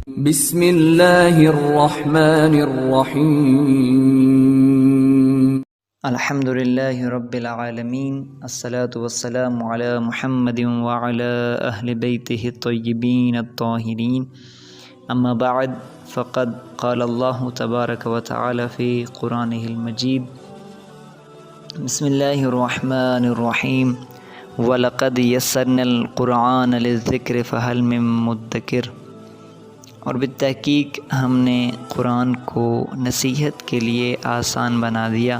بسم اللہ الرحمن الرحیم الحمد للہ رب العالمین الصلاة والسلام علی محمد وعلی اہل بیتہ الطیبین الطاہرین اما بعد فقد قال اللہ تبارک وتعالی فی قرآنہ المجید بسم اللہ الرحمن الرحیم وَلَقَدْ يَسَّرْنَا الْقُرْآنَ لِلذِّكْرِ فَهَلْ مِن مُدَّكِرٍ، اور بالتحقیق ہم نے قرآن کو نصیحت کے لیے آسان بنا دیا،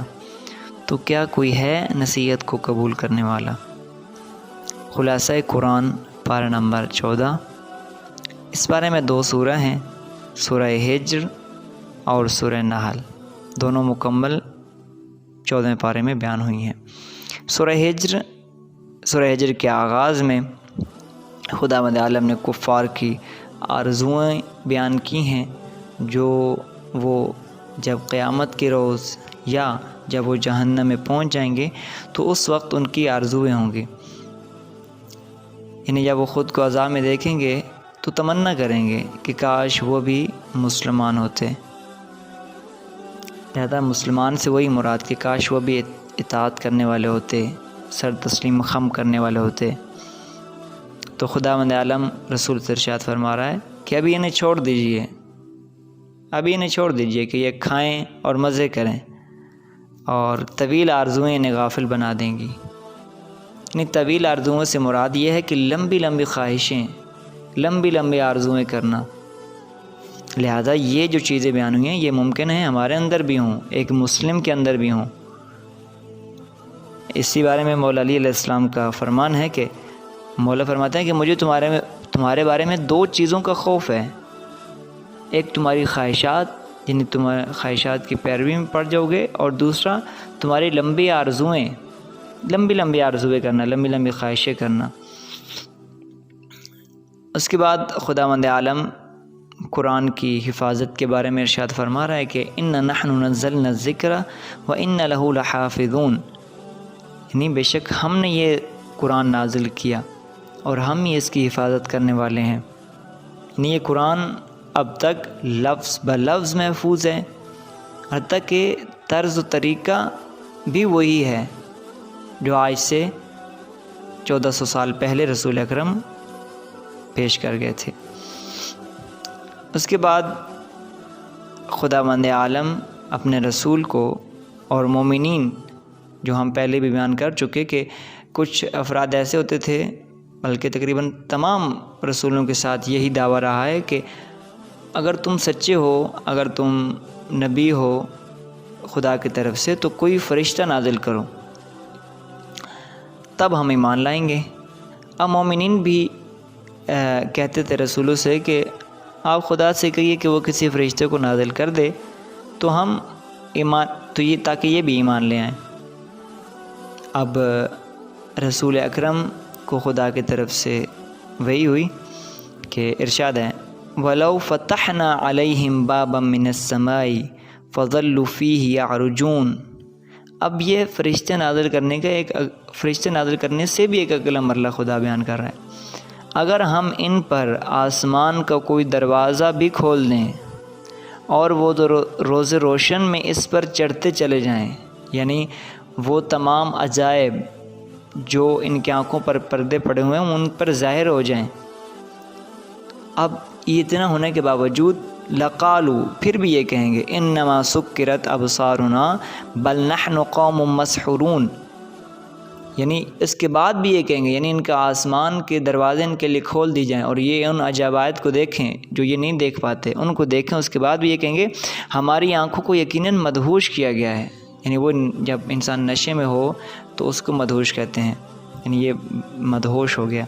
تو کیا کوئی ہے نصیحت کو قبول کرنے والا۔ خلاصہ قرآن پارہ نمبر 14۔ اس بارے میں 2 سورہ ہیں، سورہ ہجر اور سورہ نحل، دونوں مکمل 14ویں پارے میں بیان ہوئی ہیں۔ سورہ ہجر کے آغاز میں خداوند عالم نے کفار کی آرزوئیں بیان کی ہیں، جو وہ جب قیامت کے روز یا جب وہ جہنم میں پہنچ جائیں گے تو اس وقت ان کی آرزوئیں ہوں گی، یعنی جب وہ خود کو عذاب میں دیکھیں گے تو تمنا کریں گے کہ کاش وہ بھی مسلمان ہوتے۔ لہذا مسلمان سے وہی مراد کہ کاش وہ بھی اطاعت کرنے والے ہوتے، سر تسلیم خم کرنے والے ہوتے۔ تو خداوند عالم رسول سے ارشاد فرما رہا ہے کہ ابھی انہیں چھوڑ دیجئے کہ یہ کھائیں اور مزے کریں، اور طویل آرزوئیں انہیں غافل بنا دیں گی۔ یعنی طویل آرزوؤں سے مراد یہ ہے کہ لمبی لمبی خواہشیں، لمبی لمبی آرزوئیں کرنا۔ لہذا یہ جو چیزیں بیان ہوئی ہیں یہ ممکن ہے ہمارے اندر بھی ہوں، ایک مسلم کے اندر بھی ہوں۔ اسی بارے میں مولا علی علیہ السلام کا فرمان ہے کہ مولا فرماتے ہیں کہ مجھے تمہارے بارے میں 2 چیزوں کا خوف ہے، ایک تمہاری خواہشات، یعنی تمہارے خواہشات کی پیروی میں پڑ جاؤ گے، اور دوسرا تمہاری لمبی لمبی آرزویں کرنا، لمبی لمبی خواہشیں کرنا۔ اس کے بعد خداوند عالم قرآن کی حفاظت کے بارے میں ارشاد فرما رہا ہے کہ اِنَّا نَحْنُ نَزَّلْنَا الذِّكْرَ وَإِنَّا لَهُ لَحَافِظُونَ، یعنی بے شک ہم نے یہ قرآن نازل کیا اور ہم ہی اس کی حفاظت کرنے والے ہیں۔ یعنی یہ قرآن اب تک لفظ بلفظ محفوظ ہے، حتیٰ کہ طرز و طریقہ بھی وہی ہے جو آج سے 1400 سال پہلے رسول اکرم پیش کر گئے تھے۔ اس کے بعد خداوند عالم اپنے رسول کو اور مومنین، جو ہم پہلے بھی بیان کر چکے کہ کچھ افراد ایسے ہوتے تھے، بلکہ تقریباً تمام رسولوں کے ساتھ یہی دعویٰ رہا ہے کہ اگر تم سچے ہو، اگر تم نبی ہو خدا کی طرف سے، تو کوئی فرشتہ نازل کرو تب ہم ایمان لائیں گے۔ اب مومنین بھی کہتے تھے رسولوں سے کہ آپ خدا سے کہیے کہ وہ کسی فرشتے کو نازل کر دے تو ہم تاکہ یہ بھی ایمان لے آئیں۔ اب رسول اکرم کو خدا کی طرف سے وحی ہوئی کہ ارشاد ہے وَلَوْ فَتَحْنَا عَلَيْهِمْ بَابًا مِّنَ السَّمَاءِ فَظَلُّوا فِيهِ يَعْرُجُونَ۔ اب یہ فرشتے نازل کرنے سے بھی ایک اگلا مرحلہ خدا بیان کر رہا ہے۔ اگر ہم ان پر آسمان کا کوئی دروازہ بھی کھول دیں اور وہ روز روشن میں اس پر چڑھتے چلے جائیں، یعنی وہ تمام عجائب جو ان کی آنکھوں پر پردے پڑے ہوئے ہیں ان پر ظاہر ہو جائیں، اب اتنا ہونے کے باوجود لقالوا، پھر بھی یہ کہیں گے انما سکرت ابصارنا بل نحن قوم مسحورون، یعنی اس کے بعد بھی یہ کہیں گے، یعنی ان کا آسمان کے دروازے ان کے لیے کھول دی جائیں اور یہ ان عجائبات کو دیکھیں جو یہ نہیں دیکھ پاتے، ان کو دیکھیں، اس کے بعد بھی یہ کہیں گے ہماری آنکھوں کو یقیناً مدہوش کیا گیا ہے۔ یعنی وہ جب انسان نشے میں ہو تو اس کو مدہوش کہتے ہیں، یعنی یہ مدہوش ہو گیا۔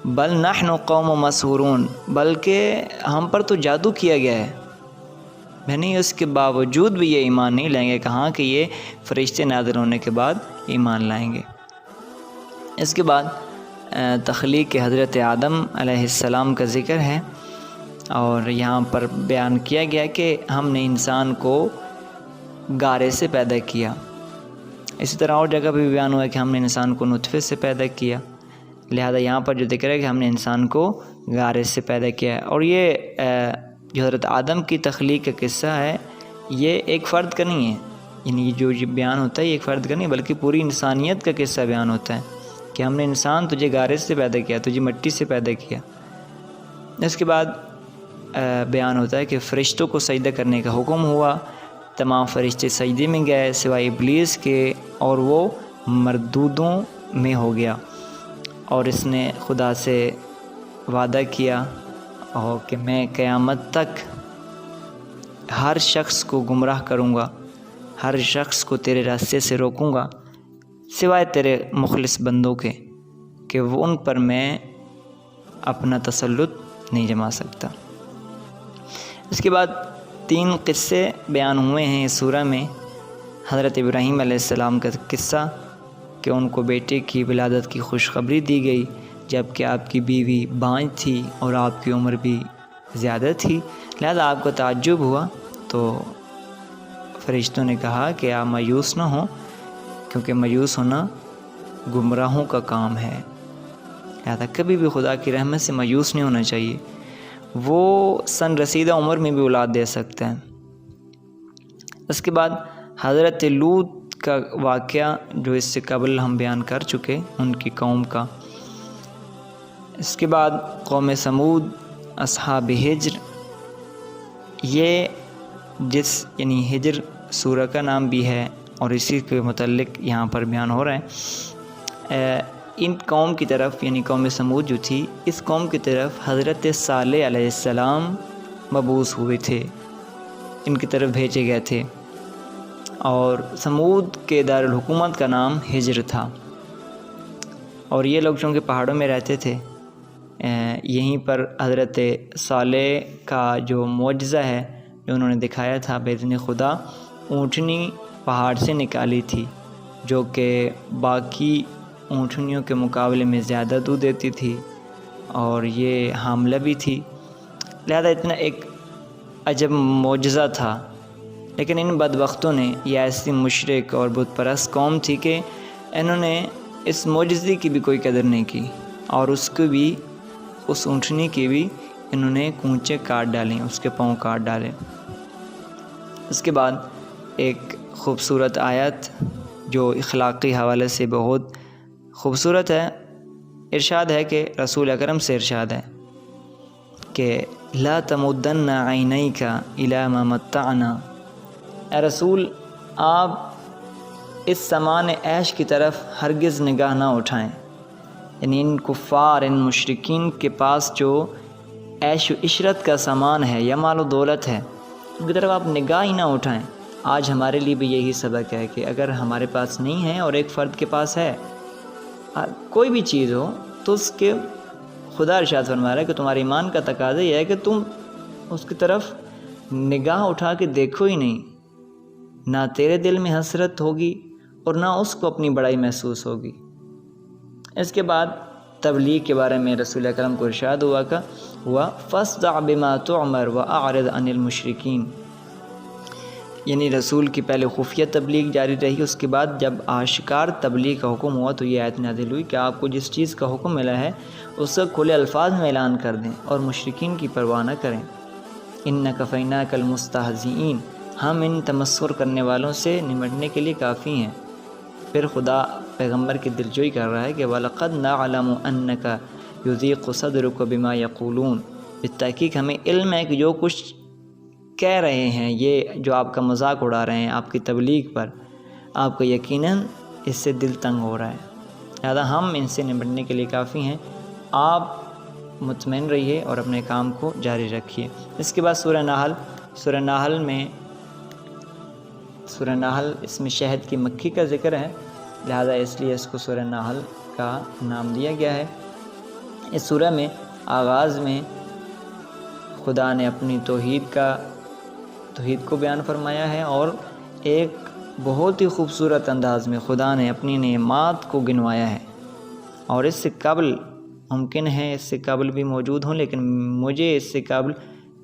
بل نحن قوم مسحورون، بلکہ ہم پر تو جادو کیا گیا ہے، یعنی اس کے باوجود بھی یہ ایمان نہیں لائیں گے، کہاں کہ یہ فرشتے نازل ہونے کے بعد ایمان لائیں گے۔ اس کے بعد تخلیق حضرت آدم علیہ السلام کا ذکر ہے، اور یہاں پر بیان کیا گیا کہ ہم نے انسان کو گارے سے پیدا کیا۔ اسی طرح اور جگہ پہ بھی بیان ہوا ہے کہ ہم نے انسان کو نطفے سے پیدا کیا، لہذا یہاں پر جو ذکر ہے کہ ہم نے انسان کو غارے سے پیدا کیا ہے، اور یہ جو حضرت آدم کی تخلیق کا قصہ ہے یہ ایک فرد کا نہیں ہے، یعنی یہ جو بیان ہوتا ہے یہ ایک فرد کا نہیں بلکہ پوری انسانیت کا قصہ بیان ہوتا ہے کہ ہم نے انسان تجھے گارے سے پیدا کیا، تجھے مٹی سے پیدا کیا۔ اس کے بعد بیان ہوتا ہے کہ فرشتوں کو سجدہ کرنے کا حکم ہوا، تمام فرشتے سجدے میں گئے سوائے ابلیس کے، اور وہ مردودوں میں ہو گیا، اور اس نے خدا سے وعدہ کیا اور کہ میں قیامت تک ہر شخص کو گمراہ کروں گا، ہر شخص کو تیرے راستے سے روکوں گا سوائے تیرے مخلص بندوں کے، کہ وہ ان پر میں اپنا تسلط نہیں جما سکتا۔ اس کے بعد 3 قصے بیان ہوئے ہیں اس سورہ میں۔ حضرت ابراہیم علیہ السلام کا قصہ کہ ان کو بیٹے کی ولادت کی خوشخبری دی گئی جب کہ آپ کی بیوی بانجھ تھی اور آپ کی عمر بھی زیادہ تھی، لہذا آپ کو تعجب ہوا، تو فرشتوں نے کہا کہ آپ مایوس نہ ہوں، کیونکہ مایوس ہونا گمراہوں کا کام ہے، لہذا کبھی بھی خدا کی رحمت سے مایوس نہیں ہونا چاہیے، وہ سن رسیدہ عمر میں بھی اولاد دے سکتے ہیں۔ اس کے بعد حضرت لوط کا واقعہ جو اس سے قبل ہم بیان کر چکے ان کی قوم کا۔ اس کے بعد قوم سمود، اصحاب ہجر، یہ یعنی ہجر سورہ کا نام بھی ہے اور اسی کے متعلق یہاں پر بیان ہو رہا ہے۔ ان قوم کی طرف یعنی قوم سمود جو تھی، اس قوم کی طرف حضرت صالح علیہ السلام مبعوث ہوئے تھے، ان کی طرف بھیجے گئے تھے، اور سمود کے دارالحکومت کا نام ہجر تھا، اور یہ لوگ چونکہ پہاڑوں میں رہتے تھے، یہیں پر حضرت صالح کا جو معجزہ ہے جو انہوں نے دکھایا تھا بإذن خدا، اونٹنی پہاڑ سے نکالی تھی جو کہ باقی اونٹنیوں کے مقابلے میں زیادہ دودھ دیتی تھی اور یہ حاملہ بھی تھی، لہذا اتنا ایک عجب معجزہ تھا۔ لیکن ان بدبختوں نے، یہ ایسی مشرک اور بت پرست قوم تھی کہ انہوں نے اس معجزے کی بھی کوئی قدر نہیں کی، اور اس اونٹنی کی بھی انہوں نے کونچے کاٹ ڈالیں، اس کے پاؤں کاٹ ڈالے۔ اس کے بعد ایک خوبصورت آیت جو اخلاقی حوالے سے بہت خوبصورت ہے، ارشاد ہے کہ رسول اکرم سے ارشاد ہے کہ لا تمدن عینیک الی ما متعنا، اے رسول آپ اس سامان عیش کی طرف ہرگز نگاہ نہ اٹھائیں، یعنی ان کفار، ان مشرکین کے پاس جو عیش و عشرت کا سامان ہے یا مال و دولت ہے ان کی طرف آپ نگاہ ہی نہ اٹھائیں۔ آج ہمارے لیے بھی یہی سبق ہے کہ اگر ہمارے پاس نہیں ہے اور ایک فرد کے پاس ہے کوئی بھی چیز ہو تو اس کے خدا ارشاد فرما رہا ہے کہ تمہارے ایمان کا تقاضا یہ ہے کہ تم اس کی طرف نگاہ اٹھا کے دیکھو ہی نہیں، نہ تیرے دل میں حسرت ہوگی اور نہ اس کو اپنی بڑائی محسوس ہوگی۔ اس کے بعد تبلیغ کے بارے میں رسول اکرم کو ارشاد ہوا فاصدع بما تؤمر واعرض عن المشرکین، یعنی رسول کی پہلے خفیہ تبلیغ جاری رہی، اس کے بعد جب آشکار تبلیغ کا حکم ہوا تو یہ آیت نازل ہوئی کہ آپ کو جس چیز کا حکم ملا ہے اس کا کھلے الفاظ میں اعلان کر دیں اور مشرکین کی پرواہ نہ کریں۔ انک کفیناک المستہزئین، ہم ان تمسخر کرنے والوں سے نمٹنے کے لیے کافی ہیں۔ پھر خدا پیغمبر کی دلجوئی کر رہا ہے کہ وَلَقَدْ نَعْلَمُ أَنَّكَ يُضِيقُ صَدْرُكَ بِمَا يَقُولُونَ، بالتحقیق ہمیں علم ہے کہ جو کچھ کہہ رہے ہیں، یہ جو آپ کا مذاق اڑا رہے ہیں آپ کی تبلیغ پر، آپ کا یقیناً اس سے دل تنگ ہو رہا ہے، لہذا ہم ان سے نمٹنے کے لیے کافی ہیں، آپ مطمئن رہیے اور اپنے کام کو جاری رکھیے۔ اس کے بعد سورہ نحل اس میں شہد کی مکھی کا ذکر ہے، لہذا اس لیے اس کو سورہ نحل کا نام دیا گیا ہے۔ اس سورہ میں آغاز میں خدا نے اپنی توحید کو بیان فرمایا ہے، اور ایک بہت ہی خوبصورت انداز میں خدا نے اپنی نعمات کو گنوایا ہے، اور اس سے قبل ممکن ہے اس سے قبل بھی موجود ہوں، لیکن مجھے اس سے قبل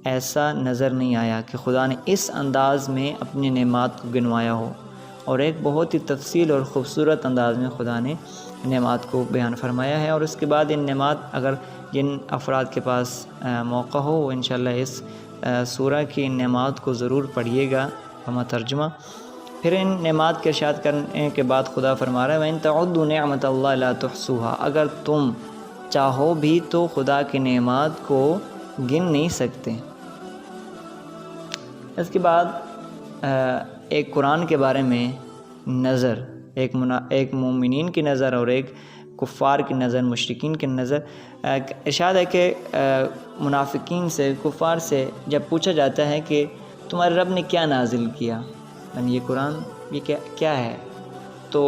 ایسا نظر نہیں آیا کہ خدا نے اس انداز میں اپنی نعمات کو گنوایا ہو، اور ایک بہت ہی تفصیل اور خوبصورت انداز میں خدا نے نعمات کو بیان فرمایا ہے۔ اور اس کے بعد ان نعمات اگر جن افراد کے پاس موقع ہو وہ انشاءاللہ اس سورہ کی نعمات کو ضرور پڑھیے گا ہمہ ترجمہ۔ پھر ان نعمات کے ارشاد کرنے کے بعد خدا فرما رہا ہے وَإِن تَعُدُّوا نِعْمَةَ اللَّهِ لَا تُحْصُوهَا، اگر تم چاہو بھی تو خدا کی نعمات کو گن نہیں سکتے۔ اس کے بعد ایک قرآن کے بارے میں نظر، ایک مومنین کی نظر اور ایک کفار کی نظر، مشرکین کی نظر۔ ارشاد ہے کہ منافقین سے، کفار سے جب پوچھا جاتا ہے کہ تمہارے رب نے کیا نازل کیا، یعنی یہ قرآن یہ کیا ہے، تو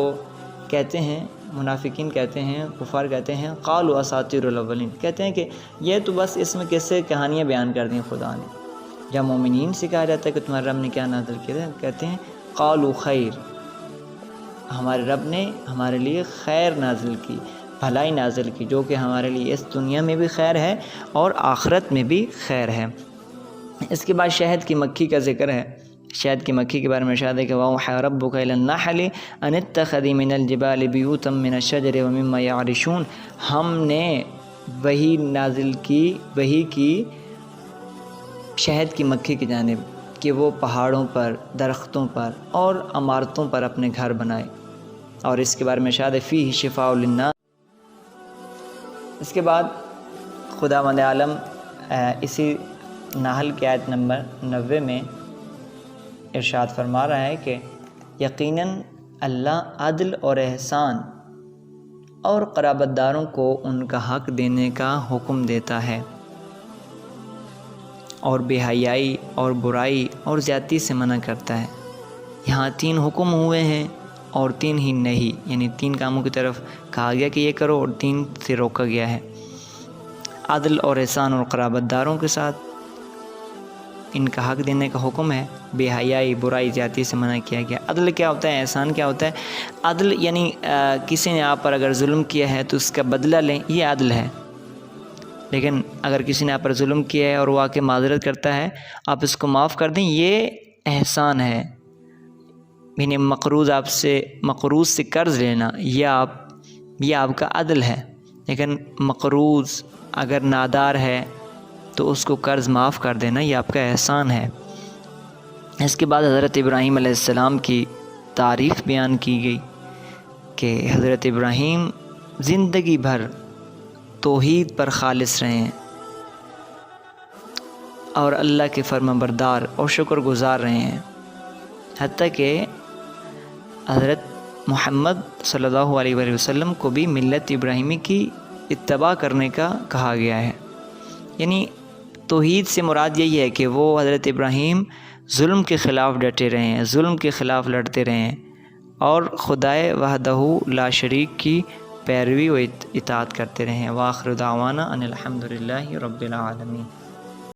کہتے ہیں، منافقین کہتے ہیں، کفار کہتے ہیں قالوا اساطیر الاولین، کہتے ہیں کہ یہ تو بس اس میں قصے کہانیاں بیان کر دیں خدا نے۔ جب مومنین سے کہا جاتا ہے کہ تمہارے رب نے کیا نازل کیا، کہتے ہیں قالوا خیر، ہمارے رب نے ہمارے لیے خیر نازل کی، بھلائی نازل کی، جو کہ ہمارے لیے اس دنیا میں بھی خیر ہے اور آخرت میں بھی خیر ہے۔ اس کے بعد شہد کی مکھی کا ذکر ہے۔ شہد کی مکھی کے بارے میں ارشاد ہے کہ وَأَوْحَىٰ رَبُّكَ إِلَى النَّحْلِ أَنِ اتَّخِذِي مِنَ الْجِبَالِ بُيُوتًا مِنَ الشَّجَرِ وَمِمَّا يَعْرِشُونَ، ہم نے وحی نازل کی، وحی کی شہد کی مکھی کی جانب کہ وہ پہاڑوں پر، درختوں پر اور عمارتوں پر اپنے گھر بنائے، اور اس کے بارے میں ارشاد ہے فِيهِ شِفَاءٌ لِلنَّاسِ۔ اس کے بعد خداوند عالم اسی نحل کی آیت نمبر 90 میں ارشاد فرما رہا ہے کہ یقیناً اللہ عدل اور احسان اور قرابت داروں کو ان کا حق دینے کا حکم دیتا ہے، اور بے حیائی اور برائی اور زیادتی سے منع کرتا ہے۔ یہاں 3 حکم ہوئے ہیں اور 3 ہی نہیں، یعنی 3 کاموں کی طرف کہا گیا کہ یہ کرو اور 3 سے روکا گیا ہے۔ عدل اور احسان اور قرابت داروں کے ساتھ ان کا حق دینے کا حکم ہے، بے حیائی، برائی، زیادتی سے منع کیا گیا۔ عدل کیا ہوتا ہے، احسان کیا ہوتا ہے؟ عدل یعنی کسی نے آپ پر اگر ظلم کیا ہے تو اس کا بدلہ لیں، یہ عدل ہے۔ لیکن اگر کسی نے آپ پر ظلم کیا ہے اور وہ آ کے معذرت کرتا ہے، آپ اس کو معاف کر دیں، یہ احسان ہے۔ یعنی مقروض سے قرض لینا، یہ آپ کا عدل ہے۔ لیکن مقروض اگر نادار ہے تو اس کو قرض معاف کر دینا، یہ آپ کا احسان ہے۔ اس کے بعد حضرت ابراہیم علیہ السلام کی تعریف بیان کی گئی کہ حضرت ابراہیم زندگی بھر توحید پر خالص رہے ہیں اور اللہ کے فرمانبردار اور شکر گزار رہے ہیں، حتیٰ کہ حضرت محمد صلی اللہ علیہ وآلہ وسلم کو بھی ملت ابراہیمی کی اتباع کرنے کا کہا گیا ہے۔ یعنی توحید سے مراد یہی ہے کہ وہ حضرت ابراہیم ظلم کے خلاف ڈٹے رہے ہیں، ظلم کے خلاف لڑتے رہے ہیں اور خدائے وحدہ لا شریک کی پیروی و اطاعت کرتے رہے ہیں۔ وآخر دعوانا ان الحمد للہ رب العالمین۔